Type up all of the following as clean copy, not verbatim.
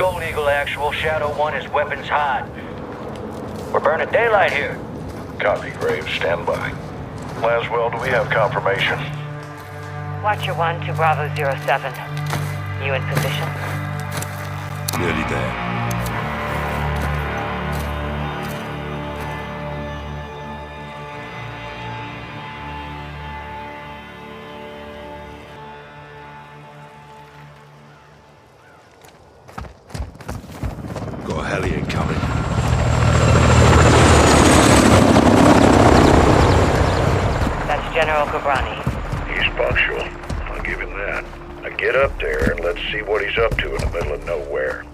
Gold Eagle actual. Shadow 1 is weapons hot. We're burning daylight here. Copy, Graves. Stand by. Laswell, do we have confirmation? Watcher 1 to Bravo 07. You in position? Nearly there. Got a heli incoming. That's General Gabrani. He's punctual. I'll give him that. Now get up there and let's see what he's up to in the middle of nowhere.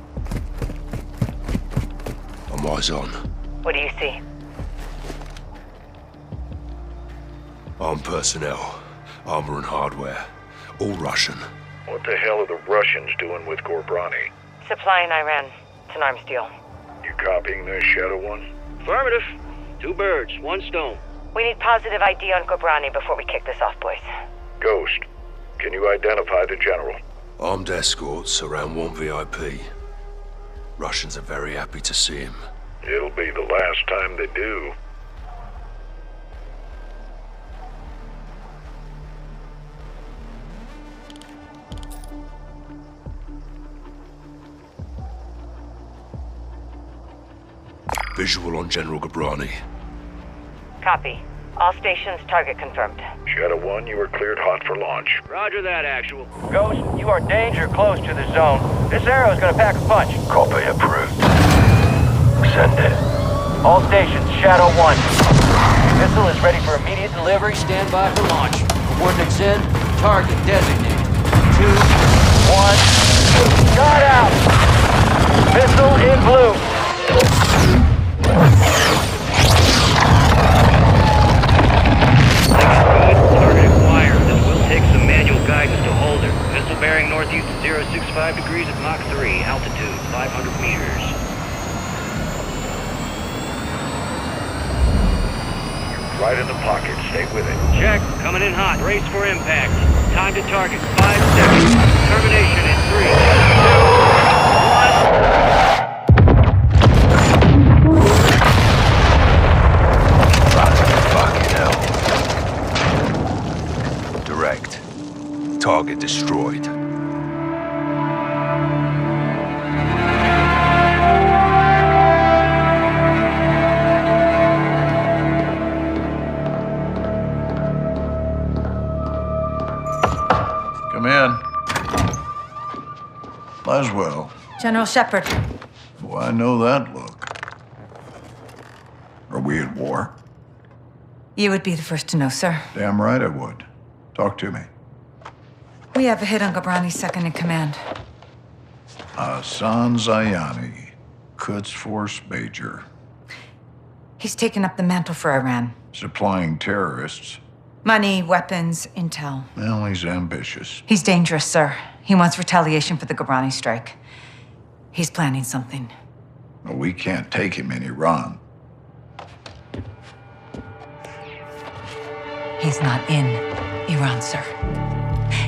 I'm eyes on. What do you see? Armed personnel, armor and hardware, all Russian. What the hell are the Russians doing with Gorbrani? Supplying Iran. It's an arms deal. You copying this, Shadow 1? Affirmative. 2 birds, 1 stone. We need positive ID on Gabrani before we kick this off, boys. Ghost, can you identify the general? Armed escorts around 1 VIP. Russians are very happy to see him. It'll be the last time they do. Visual on General Gabrani. Copy. All stations, target confirmed. Shadow 1, you are cleared hot for launch. Roger that, actual. Ghost, you are danger close to the zone. This arrow's gonna pack a punch. Copy approved. Send it. All stations, Shadow 1. Missile is ready for immediate delivery. Stand by for launch. Coordinates in. Target designated. 2, 1. Shot out! Missile in blue. Target acquired. This will take some manual guidance to hold her. Missile bearing northeast at 065 degrees at Mach 3. Altitude 500 meters. Right in the pocket. Stay with it. Check. Coming in hot. Brace for impact. Time to target. 5 seconds. Termination in 3, 2, 1. Direct. Target destroyed. Come in. Laswell. General Shepard. Oh, I know that look. Are we at war? You would be the first to know, sir. Damn right I would. Talk to me. We have a hit on Gabrani's second in command. Hassan Zayani, Quds Force Major. He's taken up the mantle for Iran. Supplying terrorists. Money, weapons, intel. Well, he's ambitious. He's dangerous, sir. He wants retaliation for the Gabrani strike. He's planning something. Well, we can't take him in Iran. He's not in Iran, sir.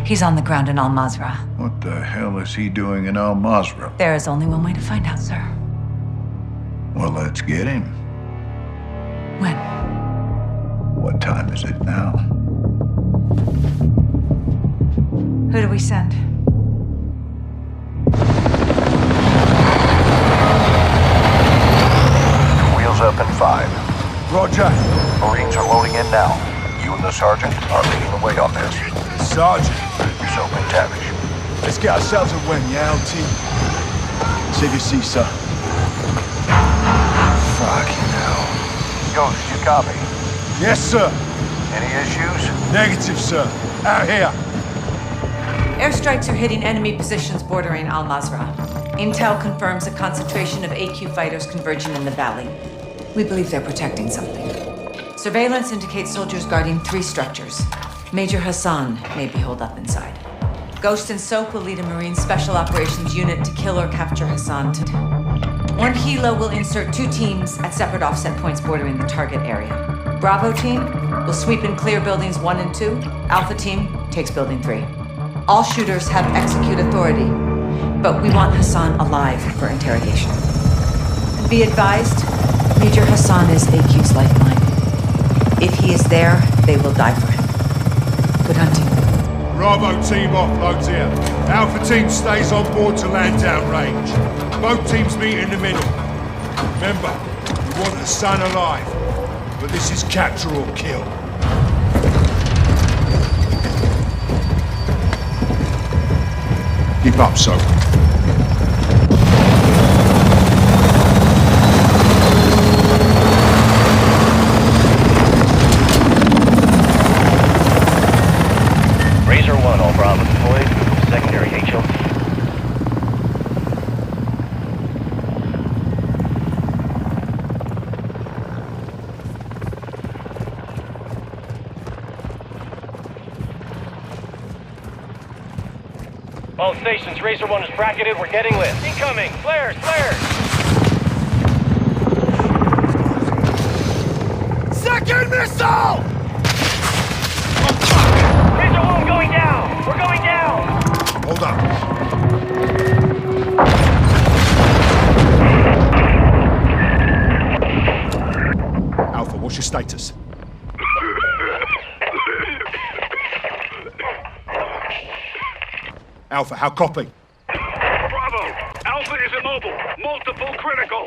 He's on the ground in Al-Mazrah. What the hell is he doing in Al-Mazrah? There is only one way to find out, sir. Well, let's get him. When? What time is it now? Who do we send? Wheels up in 5. Roger. Marines are loading in now. You and the sergeant are leading the way on this. Sergeant. Yourself and Tavish. Let's get ourselves a win, yeah, LT? Save your seat, sir. Fucking hell. Ghost, you copy? Yes, sir. Any issues? Negative, sir. Out here. Airstrikes are hitting enemy positions bordering Al-Mazrah. Intel confirms a concentration of AQ fighters converging in the valley. We believe they're protecting something. Surveillance indicates soldiers guarding 3 structures. Major Hassan may be holed up inside. Ghost and Soap will lead a Marine Special Operations unit to kill or capture Hassan. One helo will insert 2 teams at separate offset points bordering the target area. Bravo team will sweep and clear buildings 1 and 2. Alpha team takes building 3. All shooters have execute authority. but we want Hassan alive for interrogation. And be advised, Major Hassan is AQ's lifeline. If he is there, they will die for him. Good hunting. Bravo team offloads here. Alpha team stays on board to land downrange. Both teams meet in the middle. Remember, we want Hassan alive, but this is capture or kill. Keep up, so. Razor 1, all Bravo deployed. Secondary HLT. All stations, Razor 1 is bracketed. We're getting lit. Incoming! Flares! Flares! Second missile! Razor 1 going down! We're going down! Hold up. Alpha, what's your status? Alpha, how copy? Bravo! Alpha is immobile. Multiple critical.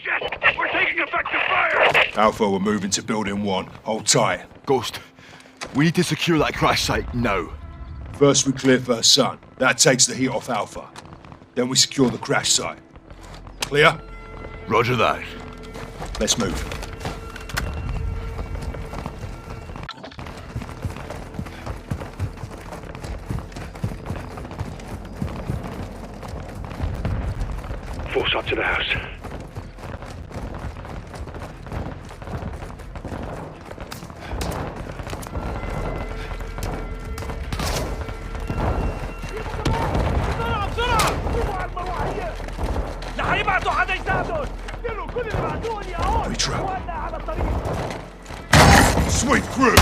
Shit! We're taking effective fire! Alpha, we're moving to building 1. Hold tight. Ghost, we need to secure that crash site now. First we clear for Hassan. That takes the heat off Alpha. Then we secure the crash site. Clear? Roger that. Let's move. Force up to the house. We trap. Sweep through!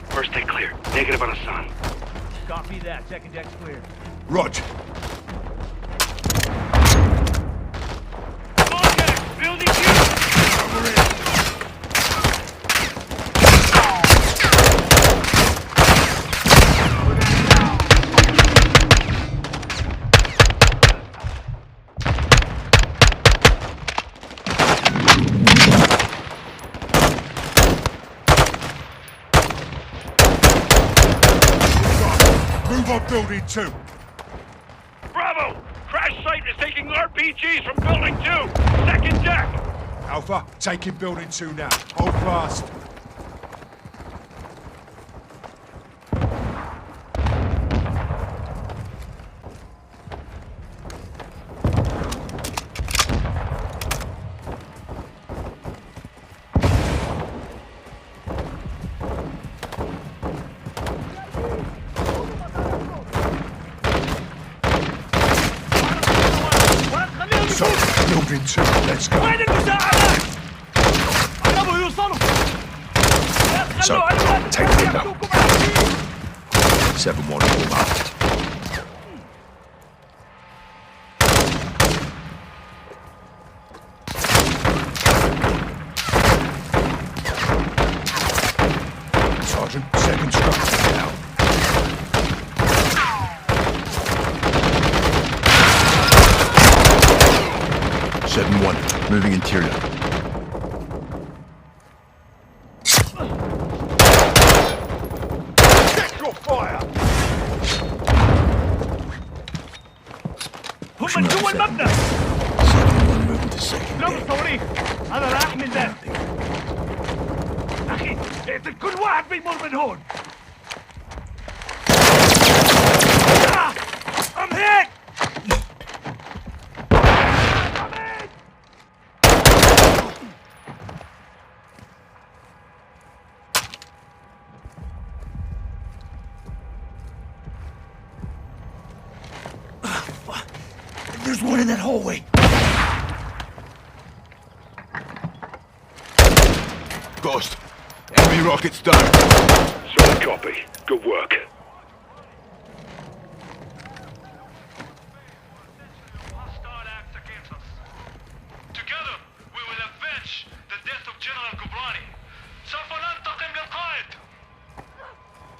First take clear. Negative on Hassan. Copy that. Second deck's clear. Roger. Contact! Building you! Move on building 2. Bravo! Crash site is taking RPGs from building 2. Second deck! Alpha, taking building 2 now. Hold fast. So, building 2, let's go. وين المساعدات؟ قربوا يوصلوا. So, take the now. 7-1 all aft. Sergeant, second structure now. Moving interior. Check your fire! هم من جوا المبنى. 7-1 moving to second. لو مصورين. أنا راح من ده. أخي اقتل كل واحد بيمر من هون. I'm hit! There's one in that hallway. Ghost. Enemy rockets down. Solid copy. Good work. Together, we will avenge the death of General Kubrani. سوف ننتقم للقائد.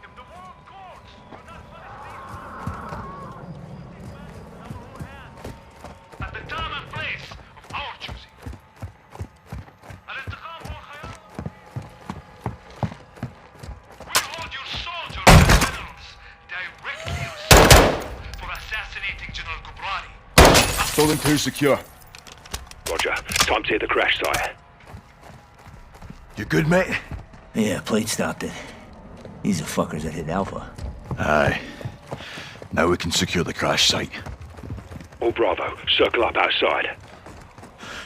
If the world courts do not Palestine at the time and place of our choosing. الانتقام هو الخيار. We hold your soldiers and generals directly responsible for assassinating General Kubrani. Building 2 secure. Roger. Time to hit the crash site. You good, mate? Yeah, plate stopped it. These are fuckers that hit Alpha. Aye. Now we can secure the crash site. All Bravo, circle up outside.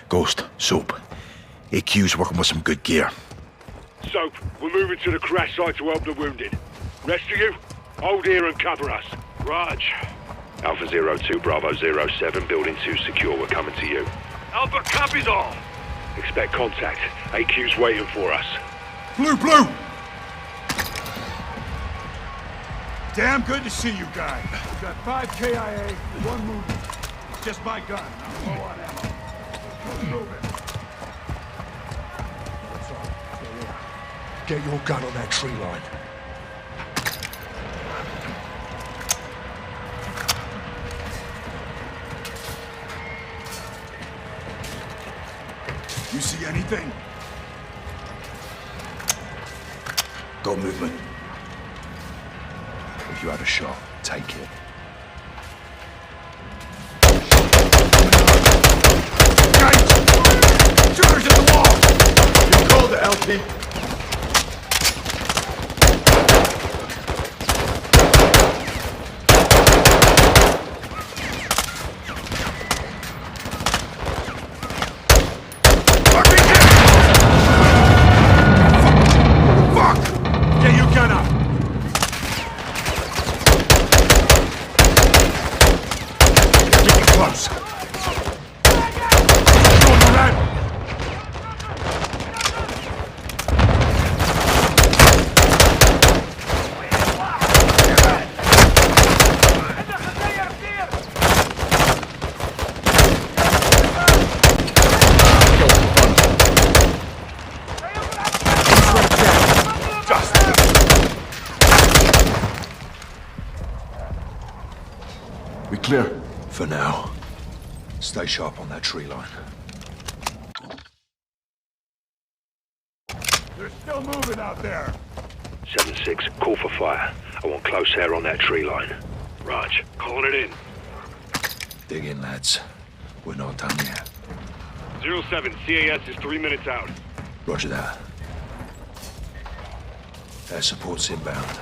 Ghost, Soap. AQ's working with some good gear. Soap, we're moving to the crash site to help the wounded. Rest of you, hold here and cover us. Raj. Alpha 02, Bravo 07, building 2 secure. We're coming to you. Alpha copies all. Expect contact. AQ's waiting for us. Blue, blue! Damn good to see you guys. We got 5 KIA, 1 movement. It's just my gun. I'm low on ammo. Let's move it. That's all. Stay there. Get your gun on that tree line. You see anything? Got movement. If you had a shot, take it. Gate! Charge at the wall! You called it, LP. We clear? For now. Stay sharp on that tree line. They're still moving out there. 7-6, call for fire. I want close air on that tree line. Raj, calling it in. Dig in, lads. We're not done yet. 07, CAS is 3 minutes out. Roger that. Air support's inbound.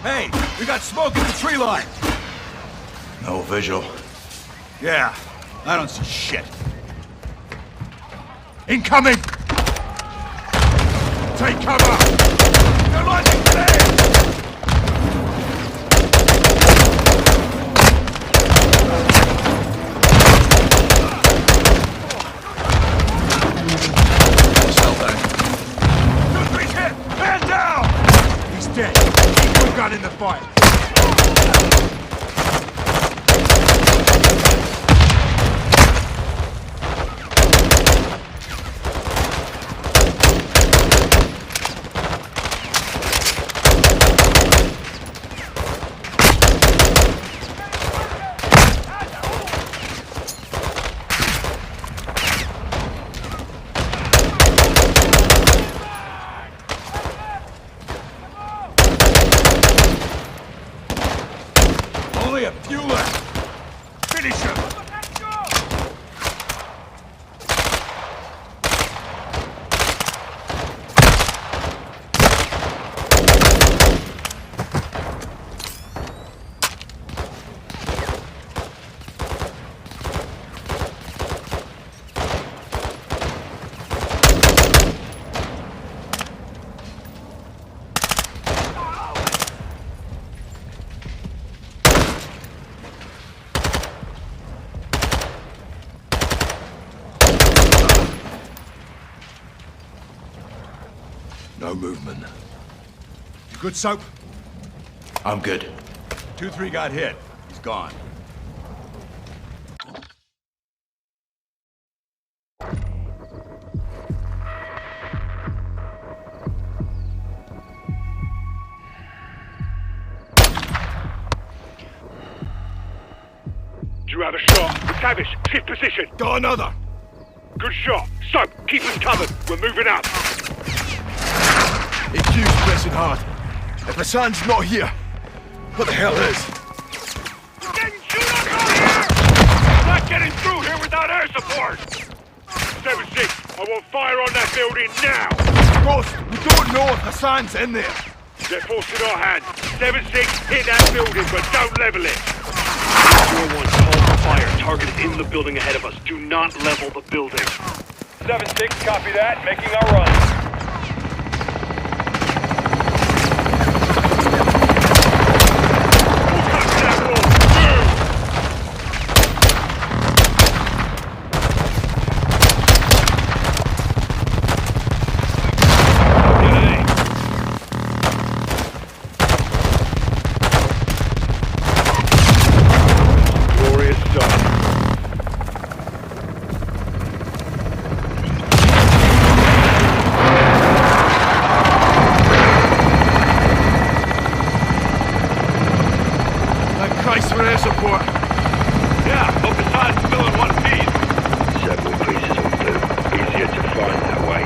Hey, we got smoke at the tree line. No visual. Yeah, I don't see shit. Incoming! Take cover! They're launching grenades! He's hit! Man down! He's dead. Keep your gun in the fight. Only a few left. Finish him! No movement. You good, Soap? I'm good. 2-3 got hit. He's gone. You have a shot. McTavish, shift position. Got another! Good shot. Soap, keep us covered. We're moving up. AQ's pressing hard. If Hassan's not here, what the hell is? We're getting shoot up out here! We're not getting through here without air support! 7-6, I want fire on that building now! Ghost, we don't know if Hassan's in there. They're forcing our hand. 7-6, hit that building, but don't level it. 4-1, call for fire. Target is in the building ahead of us. Do not level the building. 7-6, copy that. Making our run. Christ for air support. Yeah, hope the side's still in one piece. Several pieces on blue. Easier to find that way.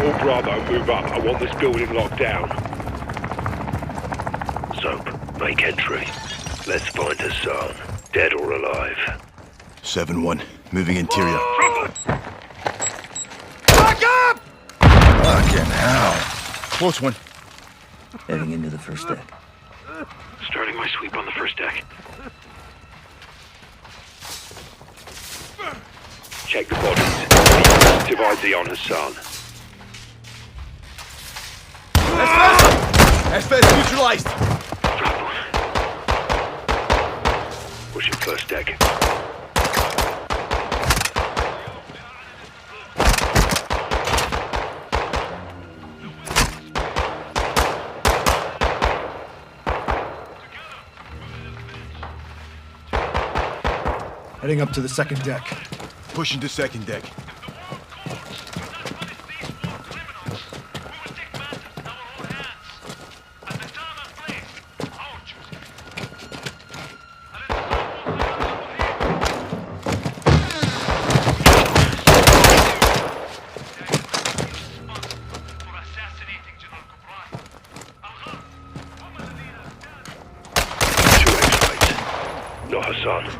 All Bravo, move up. I want this building locked down. Soap, make entry. Let's find Hassan, dead or alive. 7-1, moving interior. Back up! Fucking hell. Close one. Heading into the first deck. Starting my sweep on the first deck. Check the bodies. Positive ID on Hassan. SS neutralized. Pushing first deck. Heading up to the second deck. Pushing to second deck. Not Hassan.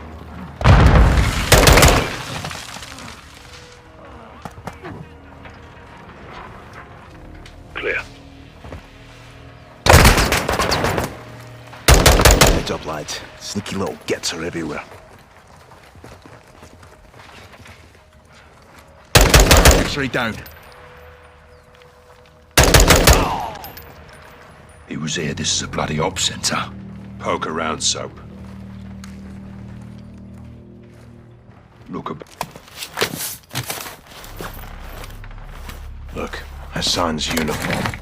Clear. Heads up, lads. Sneaky little gets are everywhere. X-ray down. He was here. This is a bloody op center. Poke around, Soap. Look up. Look, Hassan's uniform.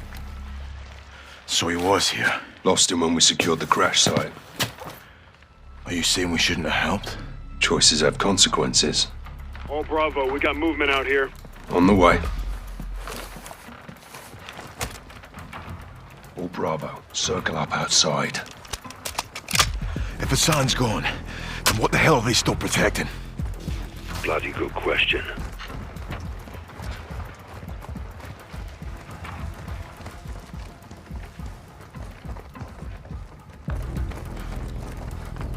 So he was here. Lost him when we secured the crash site. Are you saying we shouldn't have helped? Choices have consequences. All Bravo, we got movement out here. On the way. All Bravo, circle up outside. If Hassan's gone, then what the hell are they still protecting? Bloody good question.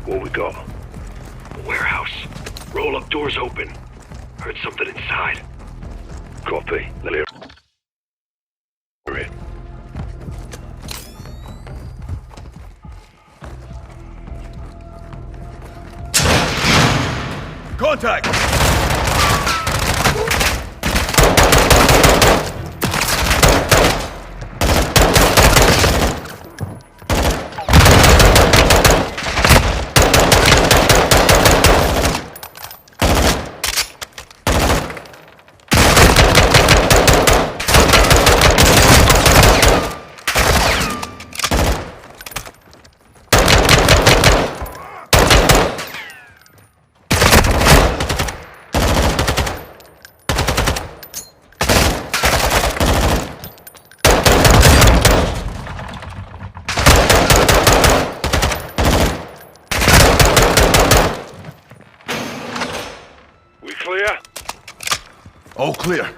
What we got? A warehouse. Roll-up doors open. Heard something inside. Copy. Clear. Contact! All clear.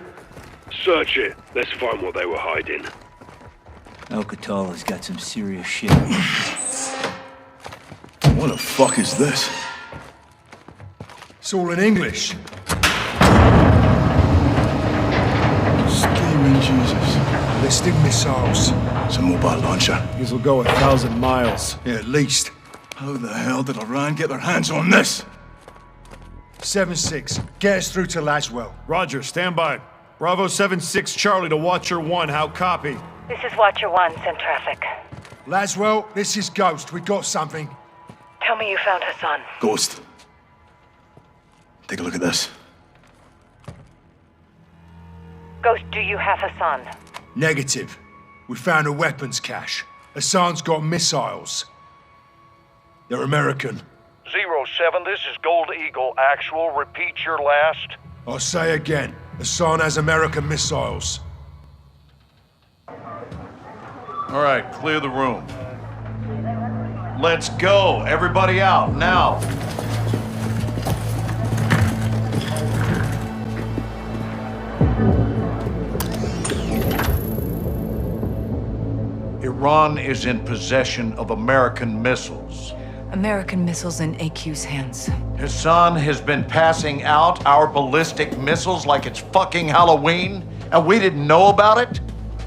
Search it. Let's find what they were hiding. Alcatala's got some serious shit. What the fuck is this? It's all in English. Steaming Jesus. Ballistic missiles. It's a mobile launcher. These will go 1,000 miles. Yeah, at least. How the hell did Iran get their hands on this? 7-6. Get us through to Laswell. Roger, stand by. Bravo 7-6 Charlie to Watcher 1. How copy? This is Watcher 1, send traffic. Laswell, this is Ghost. We got something. Tell me you found Hassan. Ghost. Take a look at this. Ghost, do you have Hassan? Negative. We found a weapons cache. Hassan's got missiles. They're American. 07, this is Gold Eagle. Actual, repeat your last. I'll say again. Hassan has American missiles. All right, clear the room. Let's go. Everybody out, now. Iran is in possession of American missiles. American missiles in AQ's hands. Hassan has been passing out our ballistic missiles like it's fucking Halloween, and we didn't know about it?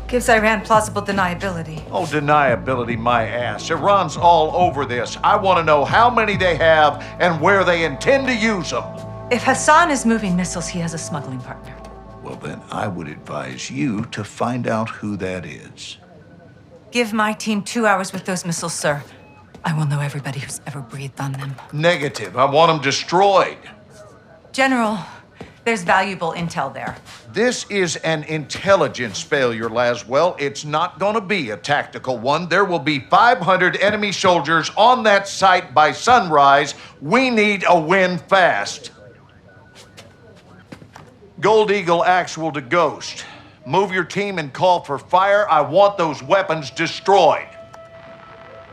Gives Iran plausible deniability. Oh, deniability my ass. Iran's all over this. I want to know how many they have and where they intend to use them. If Hassan is moving missiles, he has a smuggling partner. Well, then I would advise you to find out who that is. Give my team 2 hours with those missiles, sir. I will know everybody who's ever breathed on them. Negative. I want them destroyed. General, there's valuable intel there. This is an intelligence failure, Laswell. It's not going to be a tactical one. There will be 500 enemy soldiers on that site by sunrise. We need a win fast. Gold Eagle actual to Ghost. Move your team and call for fire. I want those weapons destroyed.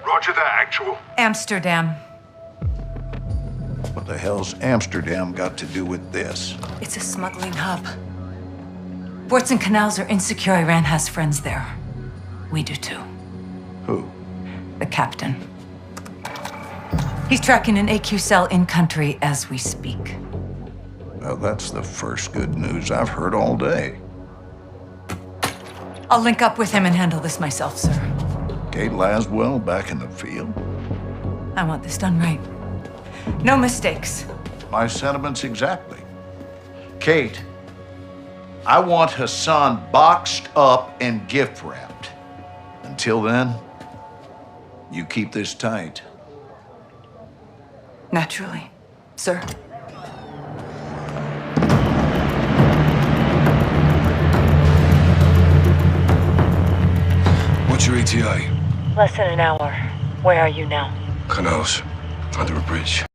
Roger that, actual. Amsterdam. What the hell's Amsterdam got to do with this? It's a smuggling hub. Ports and canals are insecure. Iran has friends there. We do too. Who? The captain. He's tracking an AQ cell in country as we speak. Well, that's the first good news I've heard all day. I'll link up with him and handle this myself, sir. Kate Laswell back in the field? I want this done right. No mistakes. My sentiments exactly. Kate, I want Hassan boxed up and gift wrapped. Until then, you keep this tight. Naturally, sir. What's your ETA? Less than an hour. Where are you now? Canals. Under a bridge.